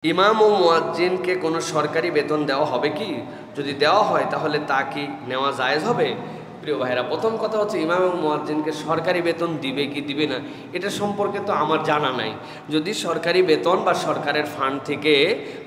ইমাম ও মুয়াজ্জিনকে কোনো সরকারি বেতন দেওয়া হবে কি? যদি দেওয়া হয় তাহলে তা কি নেওয়া জায়েজ হবে? প্রিয় ভাইরা, প্রথম কথা হচ্ছে ইমাম ও মুয়াজ্জিনকে সরকারি বেতন দিবে কি দিবে না এটা সম্পর্কে তো আমার জানা নাই। যদি সরকারি বেতন বা সরকারের ফান্ড থেকে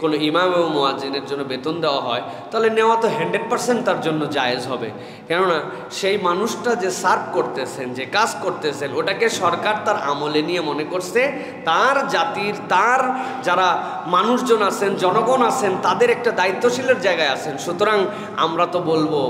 কোনো ইমাম ও মুয়াজ্জিনের জন্য বেতন দেওয়া হয় তাহলে নেওয়া তো 100% তার জন্য জায়েজ হবে। কেননা সেই মানুষটা যে সার্ভ করতেছেন, যে কাজ করতেছেন, ওটাকে সরকার তার আমলে নিয়ে মনে করছে তার জাতির, তার যারা মানুষজন আছেন, জনগণ আছেন, তাদের একটা দায়িত্বশীলের জায়গায় আছেন। সুতরাং আমরা তো বলবো,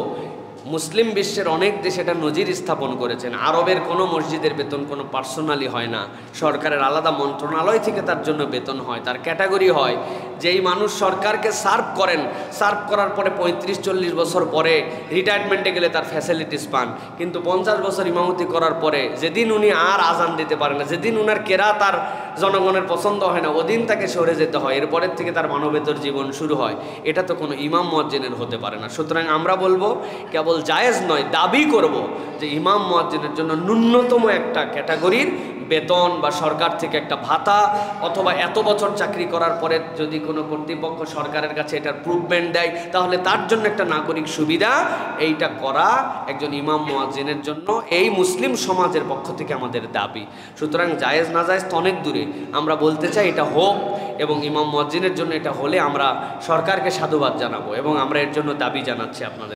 মুসলিম বিশ্বের অনেক দেশ এটা নজির স্থাপন করেছেন। আরবের কোনো মসজিদের বেতন কোনো পার্সোনালি হয় না, সরকারের আলাদা মন্ত্রণালয় থেকে তার জন্য বেতন হয়, তার ক্যাটাগরি হয়। যেই মানুষ সরকারকে সার্ভ করেন, সার্ভ করার পরে 35-40 বছর পরে রিটায়ারমেন্টে গেলে তার ফ্যাসিলিটিস পান, কিন্তু 50 বছর ইমামতি করার পরে যেদিন উনি আর আজান দিতে পারেন না, যেদিন উনার কেরা তার জনগণের পছন্দ হয় না, ওদিন তাকে সরে যেতে হয়, এরপরের থেকে তার মানবেতর জীবন শুরু হয়। এটা তো কোনো ইমাম মুয়াজ্জিনের হতে পারে না। সুতরাং আমরা বলবো, কেবল জায়েজ নয়, দাবি করব যে ইমাম মুয়াজ্জিনের জন্য ন্যূনতম একটা ক্যাটাগরির বেতন বা সরকার থেকে একটা ভাতা, অথবা এত বছর চাকরি করার পরে যদি কোনো কর্তৃপক্ষ সরকারের কাছে এটার প্রুভমেন্ট দেয় তাহলে তার জন্য একটা নাগরিক সুবিধা, এইটা করা একজন ইমাম মুয়াজ্জিনের জন্য এই মুসলিম সমাজের পক্ষ থেকে আমাদের দাবি। সুতরাং জায়েজ না জায়েজ তো অনেক দূরে, আমরা বলতে চাই এটা হোক, এবং ইমাম মুয়াজ্জিনের জন্য এটা হলে আমরা সরকারকে সাধুবাদ জানাবো এবং আমরা এর জন্য দাবি জানাচ্ছি আপনাদের।